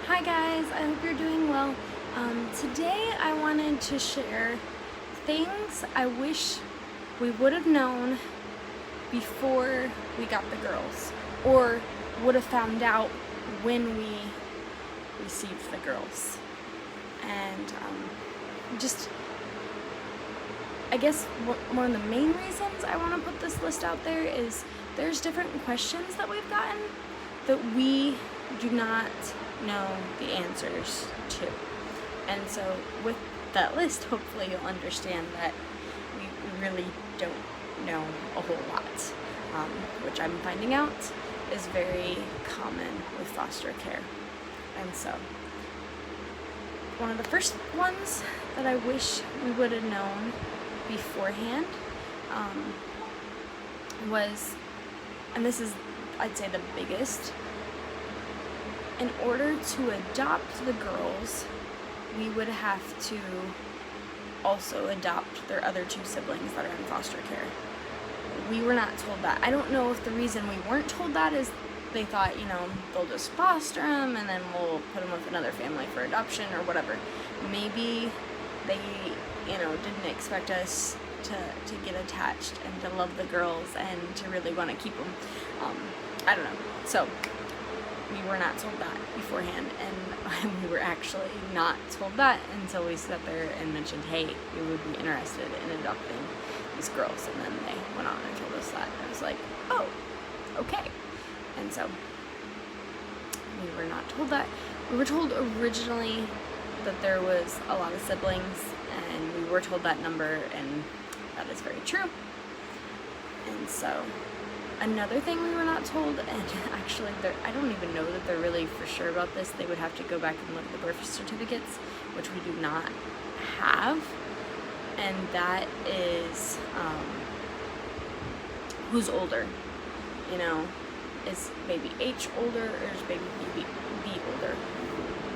Hi guys, I hope you're doing well. Today I wanted to share things I wish we would have known before we got the girls, or would have found out when we received the girls. And just, I guess one of the main reasons I want to put this list out there is there's different questions that we've gotten that we do not know the answers to. And so with that list, hopefully you'll understand that we really don't know a whole lot, which I'm finding out is very common with foster care. And so one of the first ones that I wish we would have known beforehand was, and this is, I'd say, the biggest, in order to adopt the girls, we would have to also adopt their other two siblings that are in foster care. We were not told that. I don't know if the reason we weren't told that is they thought, they'll just foster them and then we'll put them with another family for adoption or whatever. Maybe they, didn't expect us to get attached and to love the girls and to really want to keep them. I don't know. So we were not told that beforehand, and we were actually not told that until we sat there and mentioned, hey, we would be interested in adopting these girls, and then they went on and told us that. And I was like, oh, okay. And so we were not told that. We were told originally that there was a lot of siblings, and we were told that number, and that is very true. And so another thing we were not told, and actually I don't even know that they're really for sure about this, they would have to go back and look at the birth certificates, which we do not have, and that is who's older. Is baby H older or is baby B older?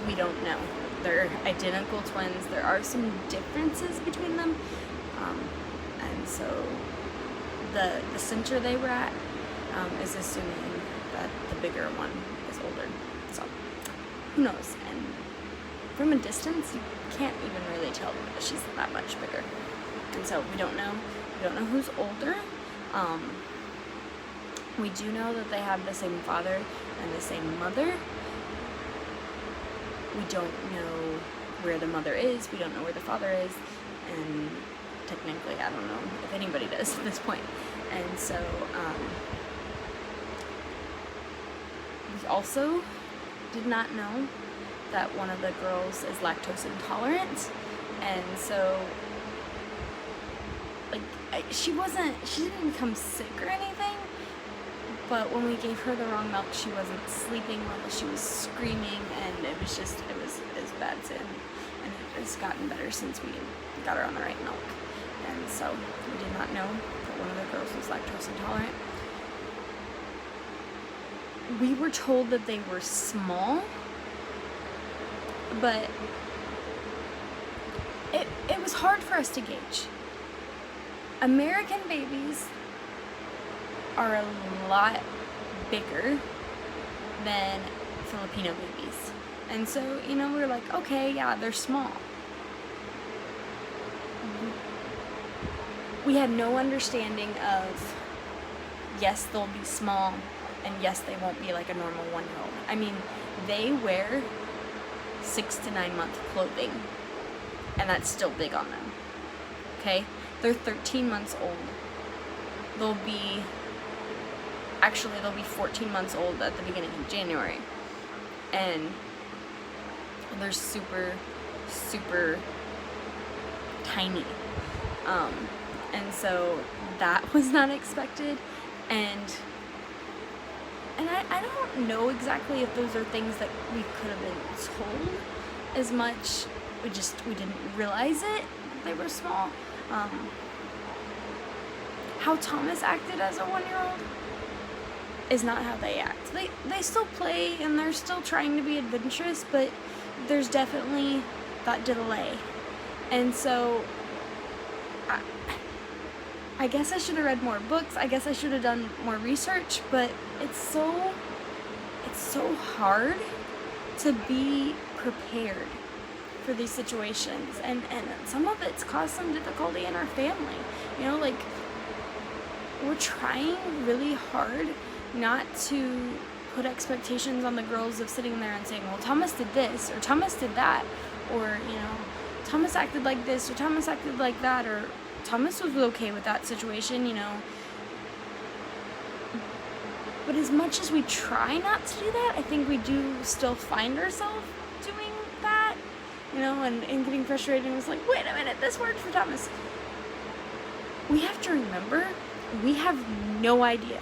We don't know. They're identical twins. There are some differences between them, and so the center they were at is assuming that the bigger one is older. So who knows? And from a distance, you can't even really tell that she's that much bigger. And so we don't know. We don't know who's older. We do know that they have the same father and the same mother. We don't know where the mother is. We don't know where the father is. And technically, I don't know if anybody does at this point. And so we also did not know that one of the girls is lactose intolerant. And so she didn't become sick or anything, but when we gave her the wrong milk, she wasn't sleeping well, she was screaming, and it was bad too. And it has gotten better since we got her on the right milk. And so we did not know that one of the girls was lactose intolerant. We were told that they were small, but it was hard for us to gauge. American babies are a lot bigger than Filipino babies. And so, we're like, okay, yeah, they're small. We had no understanding of, yes, they'll be small, and yes, they won't be like a normal 1-year-old. I mean, they wear 6 to 9 month clothing, and that's still big on them. Okay? They're 13 months old. They'll be 14 months old at the beginning of January. And they're super, super tiny. And so that was not expected. And I don't know exactly if those are things that we could have been told as much. We didn't realize it. They were small. How Thomas acted as a 1-year-old is not how they act. They still play and they're still trying to be adventurous, but there's definitely that delay. And so I guess I should have read more books. I guess I should have done more research, but it's so hard to be prepared for these situations, and some of it's caused some difficulty in our family. You know, like, we're trying really hard not to put expectations on the girls of sitting there and saying, well, Thomas did this, or Thomas did that, or, you know, Thomas acted like this, or Thomas acted like that, or Thomas was okay with that situation, you know. But as much as we try not to do that, I think we do still find ourselves doing that, you know, and getting frustrated and was like, wait a minute, this worked for Thomas. We have to remember, we have no idea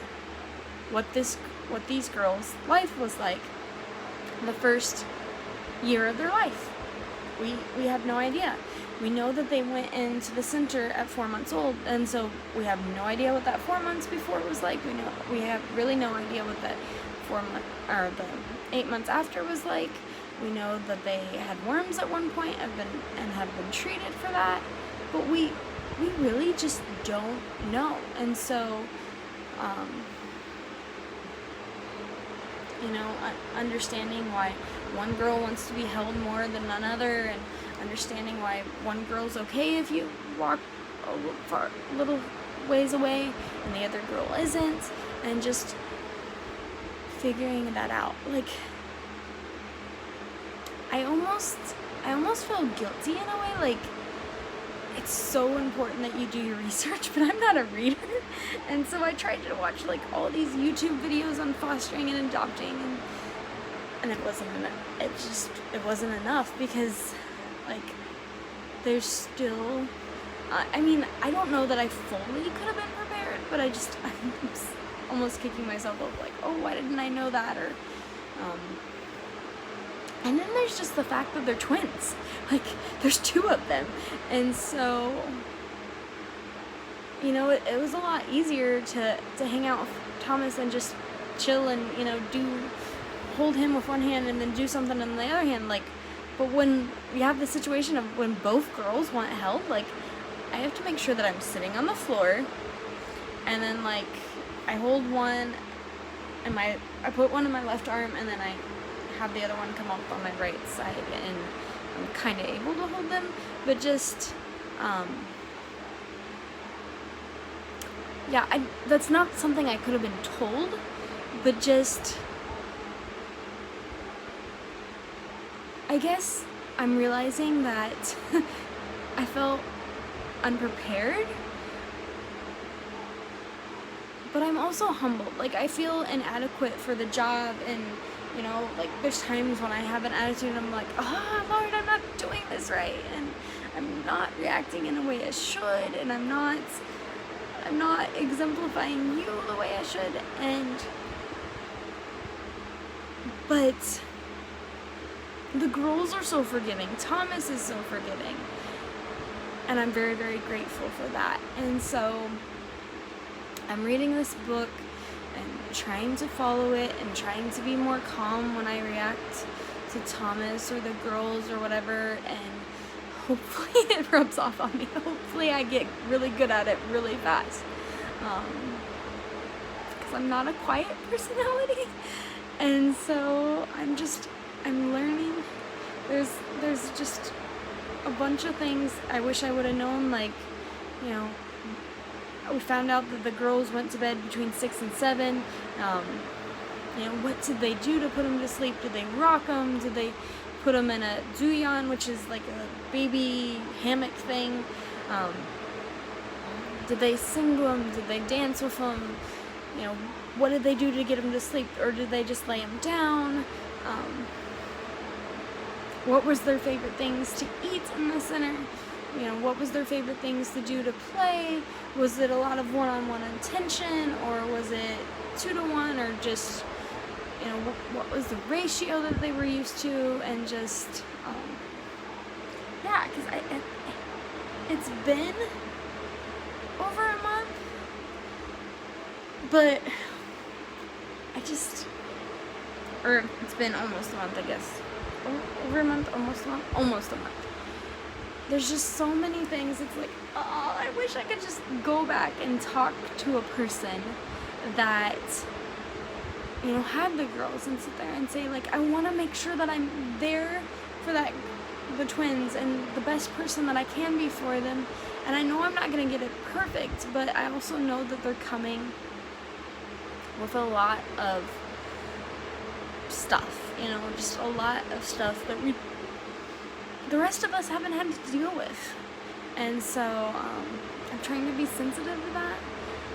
what these girls' life was like the first year of their life. We have no idea. We know that they went into the center at 4 months old, and so we have no idea what that 4 months before was like. We have really no idea what that the 8 months after was like. We know that they had worms at one point have been treated for that, but we really just don't know. And so, you know, understanding why one girl wants to be held more than another, and understanding why one girl's okay if you walk a little ways away and the other girl isn't, and just figuring that out. Like, I almost feel guilty in a way, like, it's so important that you do your research, but I'm not a reader, and so I tried to watch, like, all these YouTube videos on fostering and adopting, and it wasn't enough, because, like, there's still, I mean, I don't know that I fully could have been prepared, but I'm almost kicking myself up, like, oh, why didn't I know that, or, and then there's just the fact that they're twins. Like, there's 2 of them. And so, you know, it was a lot easier to hang out with Thomas and just chill and, you know, hold him with one hand and then do something on the other hand. Like, but when we have the situation of when both girls want held, like, I have to make sure that I'm sitting on the floor, and then, like, I hold one, and I put one in my left arm, and then I have the other one come up on my right side, and I'm kind of able to hold them, but just, yeah, that's not something I could have been told, but just, I guess I'm realizing that I felt unprepared, but I'm also humbled. Like, I feel inadequate for the job, and, you know, like, there's times when I have an attitude and I'm like, oh, Lord, I'm not doing this right, and I'm not reacting in a way I should, and I'm not exemplifying you the way I should, but the girls are so forgiving. Thomas is so forgiving, and I'm very, very grateful for that. And so I'm reading this book and trying to follow it and trying to be more calm when I react to Thomas or the girls or whatever, and hopefully it rubs off on me. Hopefully I get really good at it really fast, because I'm not a quiet personality, and so I'm learning. There's just a bunch of things I wish I would have known, like, you know, we found out that the girls went to bed between 6 and 7. You know, what did they do to put them to sleep? Did they rock them? Did they put them in a zuyan, which is like a baby hammock thing? Did they sing them? Did they dance with them? You know, what did they do to get them to sleep? Or did they just lay them down? What was their favorite things to eat in the center? You know, what was their favorite things to do to play? Was it a lot of one-on-one attention, or was it 2-to-1, or just, you know, what was the ratio that they were used to? And just, yeah, because it's been over a month, but or it's been almost a month, I guess. Over a month, almost a month. There's just so many things. It's like, oh, I wish I could just go back and talk to a person that have the girls and sit there and say, like, I want to make sure that I'm there for the twins and the best person that I can be for them. And I know I'm not going to get it perfect, but I also know that they're coming with a lot of stuff, just a lot of stuff that the rest of us haven't had to deal with. And so I'm trying to be sensitive to that.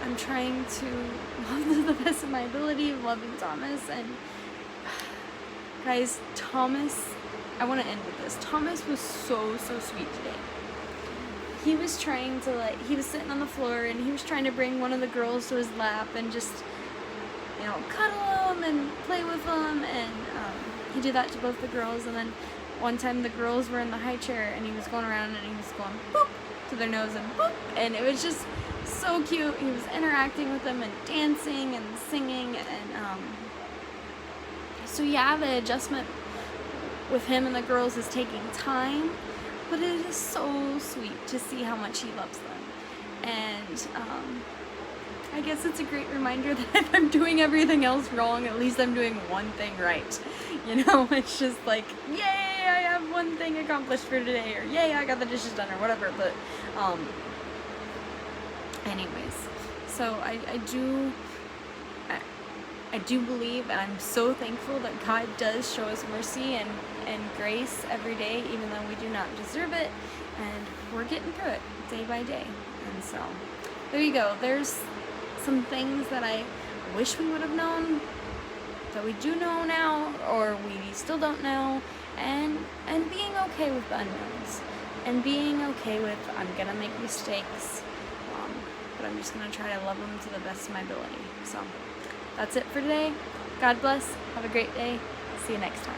I'm trying to love to the best of my ability of loving Thomas. And guys, Thomas, I want to end with this. Thomas was so sweet today. He was trying to, he was sitting on the floor and he was trying to bring one of the girls to his lap and just, cuddle them and play with them. And he did that to both the girls. And then one time the girls were in the high chair and he was going around and he was going boop to their nose and boop. And it was just so cute. He was interacting with them and dancing and singing. And so yeah, the adjustment with him and the girls is taking time, but it is so sweet to see how much he loves them. And I guess it's a great reminder that if I'm doing everything else wrong, at least I'm doing one thing right. It's just like, yay, I have one thing accomplished for today, or yay, I got the dishes done, or whatever. But anyways, so I do believe, and I'm so thankful that God does show us mercy and grace every day, even though we do not deserve it, and we're getting through it day by day. And so there you go. There's some things that I wish we would have known that we do know now, or we still don't know, and being okay with the unknowns, and being okay with, I'm gonna make mistakes, but I'm just gonna try to love them to the best of my ability. So that's it for today. God bless. Have a great day. See you next time.